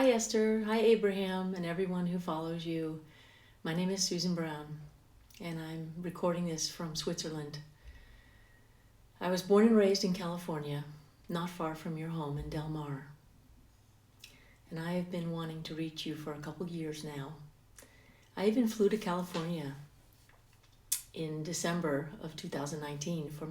Hi Esther, hi Abraham, and everyone who follows you. My name is Susan Brown, and I'm recording this from Switzerland. I was born and raised in California, not far from your home in Del Mar. And I have been wanting to reach you for a couple years now. I even flew to California in December of 2019 for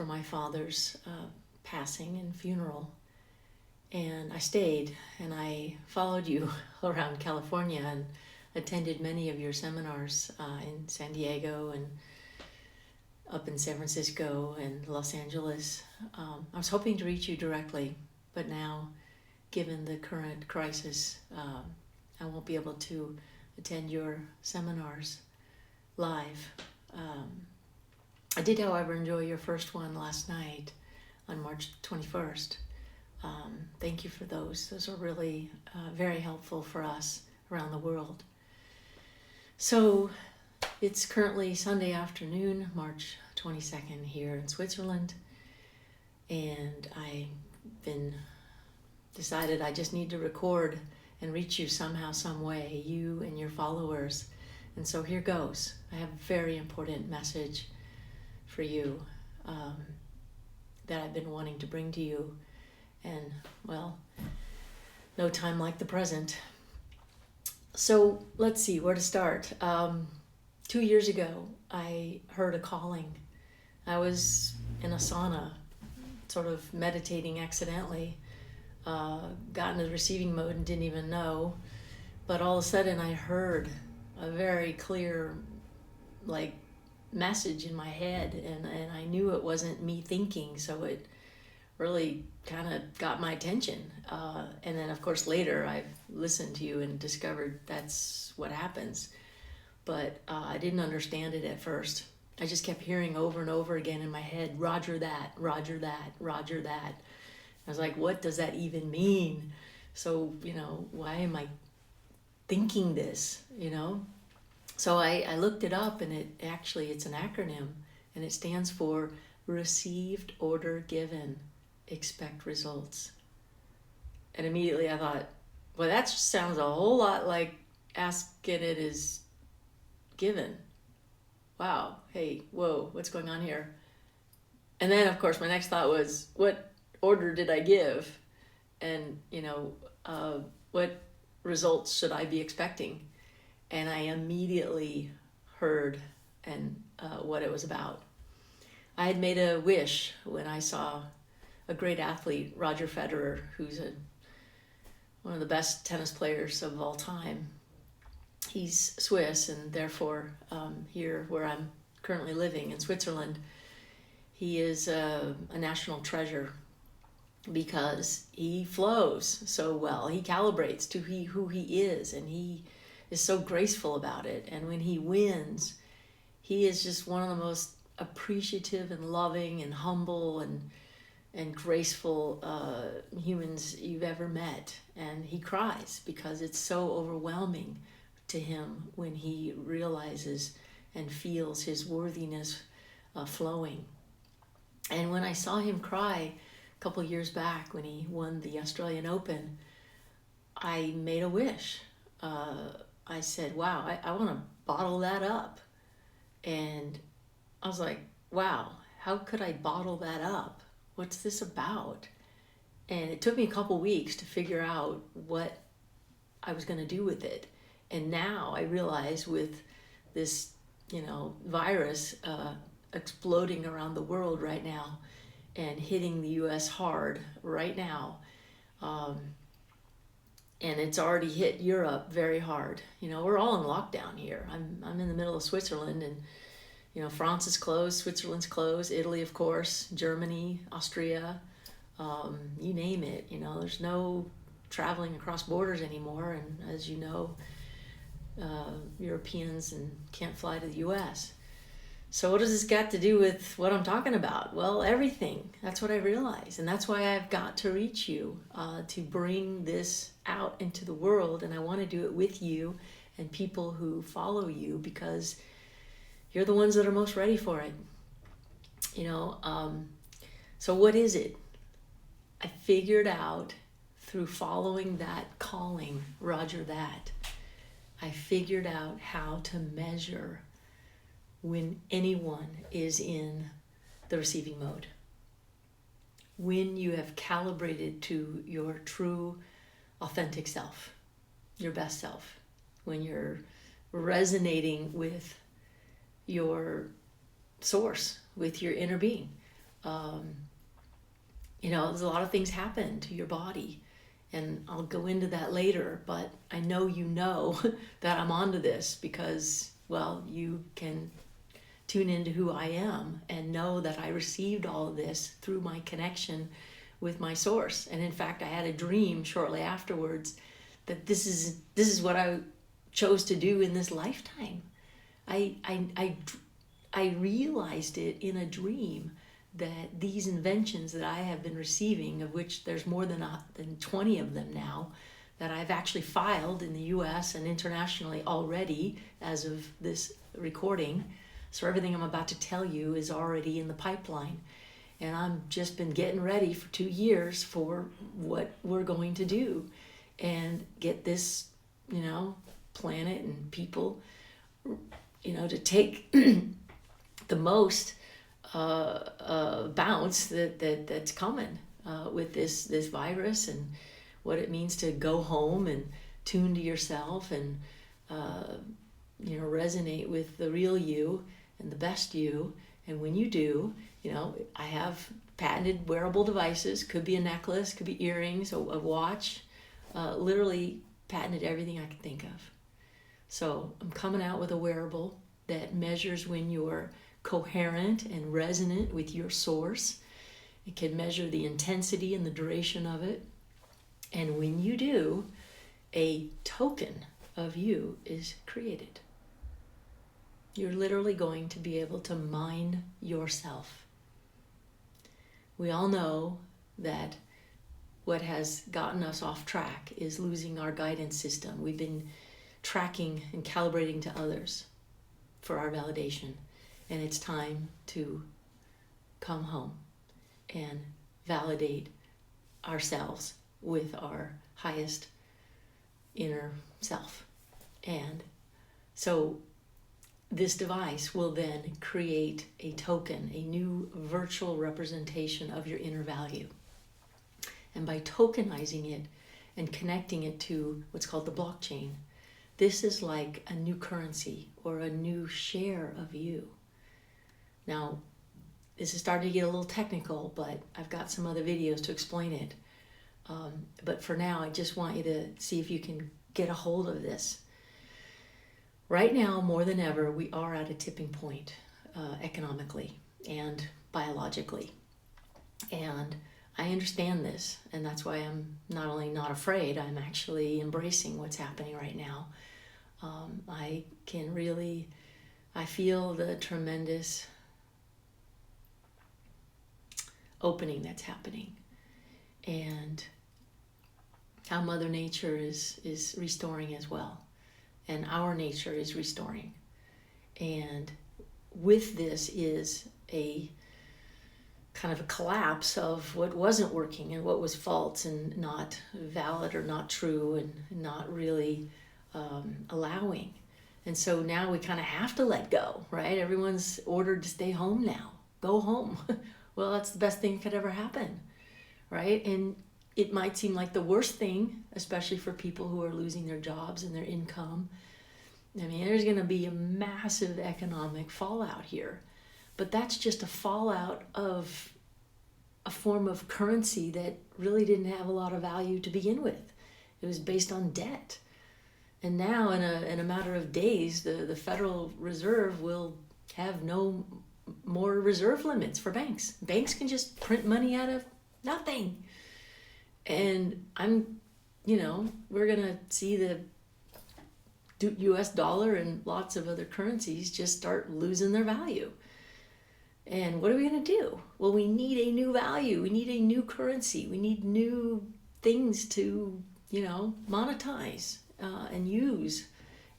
my father's passing and funeral. And I stayed and I followed you around California and attended many of your seminars in San Diego and up in San Francisco and Los Angeles. I was hoping to reach you directly, but now, given the current crisis, I won't be able to attend your seminars live. I did, however, enjoy your first one last night on March 21st. Thank you for those. Those are really very helpful for us around the world. So it's currently Sunday afternoon, March 22nd here in Switzerland, and I've been decided I just need to record and reach you somehow, some way, you and your followers. And so here goes. I have a very important message for you that I've been wanting to bring to you. And, well, no time like the present. So let's see where to start. 2 years ago, I heard a calling. I was in a sauna, sort of meditating accidentally, got into the receiving mode and didn't even know. But all of a sudden I heard a very clear, message in my head, and I knew it wasn't me thinking, so it really kind of got my attention. And then, of course, later I've listened to you and discovered that's what happens. But I didn't understand it at first. I just kept hearing over and over again in my head, Roger that, Roger that, Roger that. I was like, what does that even mean? So, why am I thinking this, So I looked it up, and it's an acronym, and it stands for Received Order Given, Expect Results. And immediately I thought, well, that just sounds a whole lot like ask and it is given. Wow, hey, whoa, what's going on here? And then, of course, my next thought was, what order did I give? And, what results should I be expecting? And I immediately heard what it was about. I had made a wish when I saw a great athlete, Roger Federer, who's one of the best tennis players of all time. He's Swiss, and therefore here where I'm currently living in Switzerland, he is a national treasure because he flows so well. He calibrates to who he is, and he is so graceful about it. And when he wins, he is just one of the most appreciative and loving and humble and graceful humans you've ever met. And he cries because it's so overwhelming to him when he realizes and feels his worthiness flowing. And when I saw him cry a couple years back when he won the Australian Open, I made a wish. I said, wow, I want to bottle that up. And I was like, wow, how could I bottle that up? What's this about? And it took me a couple weeks to figure out what I was going to do with it. And now I realize with this, virus exploding around the world right now and hitting the U.S. hard right now, and it's already hit Europe very hard. We're all in lockdown here. I'm in the middle of Switzerland, and France is closed, Switzerland's closed, Italy, of course, Germany, Austria, you name it. There's no traveling across borders anymore, and as you know, Europeans can't fly to the U.S. So what does this got to do with what I'm talking about? Well, everything. That's what I realized, and that's why I've got to reach you to bring this out into the world, and I want to do it with you and people who follow you, because you're the ones that are most ready for it. So what is it? I figured out through following that calling, Roger that, I figured out how to measure when anyone is in the receiving mode. When you have calibrated to your true, authentic self, your best self, when you're resonating with your source, with your inner being. There's a lot of things happen to your body, and I'll go into that later, but I know you know that I'm onto this because, well, you can tune into who I am and know that I received all of this through my connection with my source. And in fact, I had a dream shortly afterwards that this is what I chose to do in this lifetime. I realized it in a dream that these inventions that I have been receiving, of which there's more than 20 of them now, that I've actually filed in the US and internationally already as of this recording. So everything I'm about to tell you is already in the pipeline. And I've just been getting ready for 2 years for what we're going to do and get this, planet and people, to take the most bounce that's coming with this virus, and what it means to go home and tune to yourself and resonate with the real you and the best you. And when you do, I have patented wearable devices. Could be a necklace, could be earrings, a watch, literally patented everything I can think of. So I'm coming out with a wearable that measures when you're coherent and resonant with your source. It can measure the intensity and the duration of it. And when you do, a token of you is created. You're literally going to be able to mine yourself. We all know that what has gotten us off track is losing our guidance system. We've been tracking and calibrating to others for our validation. And it's time to come home and validate ourselves with our highest inner self. And so this device will then create a token, a new virtual representation of your inner value. And by tokenizing it and connecting it to what's called the blockchain, this is like a new currency or a new share of you. Now, this is starting to get a little technical, but I've got some other videos to explain it. But for now, I just want you to see if you can get a hold of this. Right now, more than ever, we are at a tipping point economically and biologically. And I understand this, and that's why I'm not only not afraid, I'm actually embracing what's happening right now. I feel the tremendous opening that's happening, and how Mother Nature is restoring as well, and our nature is restoring. And with this is a kind of a collapse of what wasn't working and what was false and not valid or not true and not really allowing. And so now we kind of have to let go, right? Everyone's ordered to stay home now. Go home. Well, that's the best thing that could ever happen, right? And it might seem like the worst thing, especially for people who are losing their jobs and their income. I mean, there's going to be a massive economic fallout here. But that's just a fallout of a form of currency that really didn't have a lot of value to begin with. It was based on debt. And now, in a matter of days, the Federal Reserve will have no more reserve limits for banks. Banks can just print money out of nothing. And we're going to see the US dollar and lots of other currencies just start losing their value. And what are we going to do? Well, we need a new value. We need a new currency. We need new things to, monetize and use.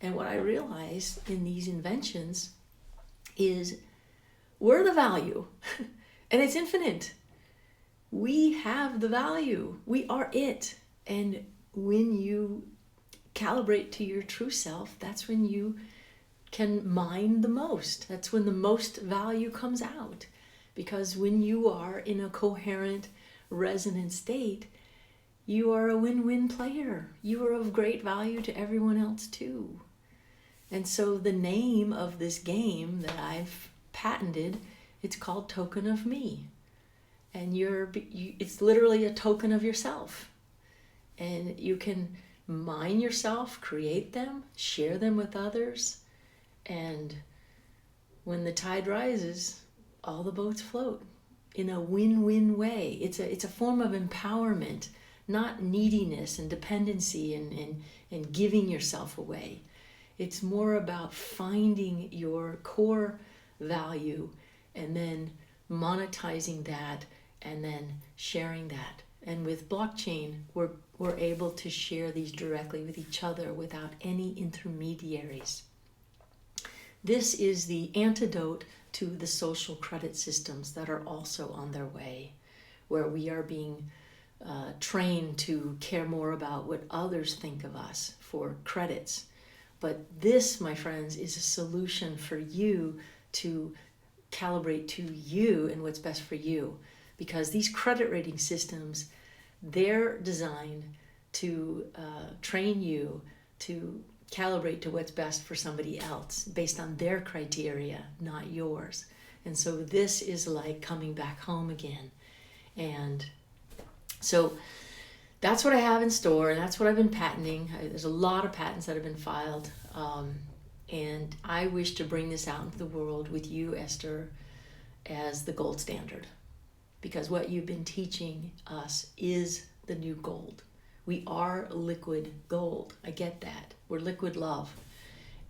And what I realize in these inventions is we're the value. And it's infinite. We have the value. We are it. And when you calibrate to your true self, that's when you can mine the most. That's when the most value comes out. Because when you are in a coherent, resonant state, you are a win-win player. You are of great value to everyone else too. And so the name of this game that I've patented, it's called Token of Me. And it's literally a token of yourself. And you can mine yourself, create them, share them with others. And when the tide rises, all the boats float in a win-win way. It's a form of empowerment, not neediness and dependency and giving yourself away. It's more about finding your core value and then monetizing that and then sharing that. And with blockchain, we're able to share these directly with each other without any intermediaries. This is the antidote to the social credit systems that are also on their way, where we are being trained to care more about what others think of us for credits. But this, my friends, is a solution for you to calibrate to you and what's best for you. Because these credit rating systems, they're designed to train you to calibrate to what's best for somebody else based on their criteria, not yours. And so this is like coming back home again. And so that's what I have in store, and that's what I've been patenting. There's a lot of patents that have been filed, and I wish to bring this out into the world with you, Esther, as the gold standard. Because what you've been teaching us is the new gold. We are liquid gold. I get that. We're liquid love.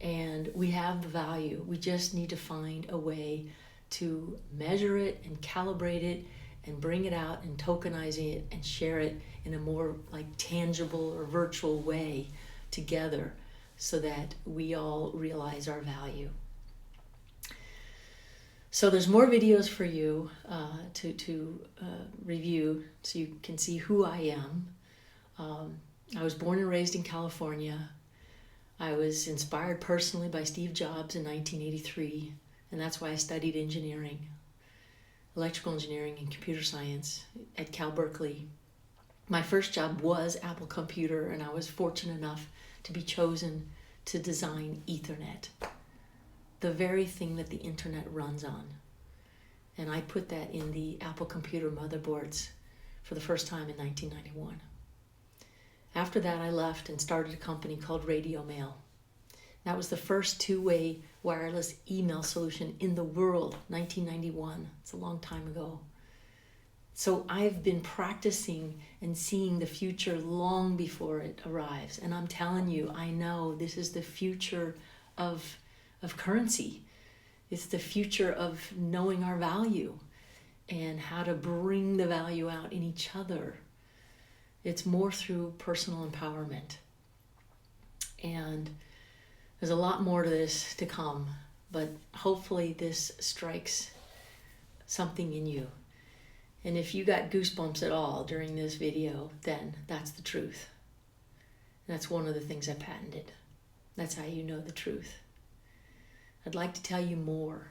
And we have the value. We just need to find a way to measure it and calibrate it and bring it out and tokenize it and share it in a more like tangible or virtual way together so that we all realize our value. So there's more videos for you to review so you can see who I am. I was born and raised in California. I was inspired personally by Steve Jobs in 1983, and that's why I studied engineering, electrical engineering and computer science at Cal Berkeley. My first job was Apple Computer, and I was fortunate enough to be chosen to design Ethernet, the very thing that the internet runs on. And I put that in the Apple Computer motherboards for the first time in 1991. After that, I left and started a company called Radio Mail. That was the first two-way wireless email solution in the world, 1991. It's a long time ago. So I've been practicing and seeing the future long before it arrives. And I'm telling you, I know this is the future of currency. It's the future of knowing our value and how to bring the value out in each other. It's more through personal empowerment. And there's a lot more to this to come, but hopefully this strikes something in you. And if you got goosebumps at all during this video, then that's the truth. That's one of the things I patented. That's how you know the truth. I'd like to tell you more.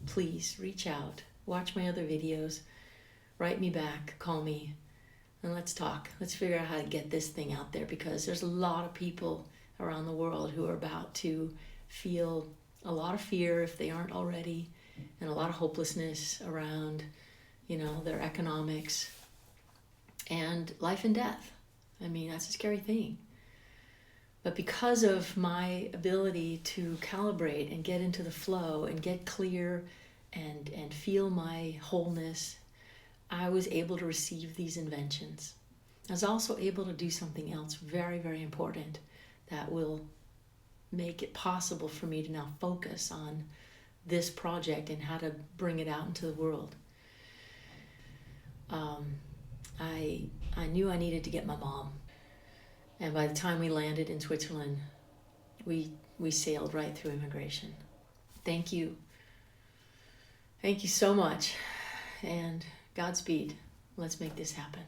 Please reach out, watch my other videos, write me back, call me, and let's talk. Let's figure out how to get this thing out there, because there's a lot of people around the world who are about to feel a lot of fear if they aren't already, and a lot of hopelessness around, their economics and life and death. I mean, that's a scary thing. But because of my ability to calibrate and get into the flow and get clear and feel my wholeness, I was able to receive these inventions. I was also able to do something else very, very important that will make it possible for me to now focus on this project and how to bring it out into the world. I knew I needed to get my mom. And by the time we landed in Switzerland, we sailed right through immigration. Thank you. Thank you so much. And Godspeed. Let's make this happen.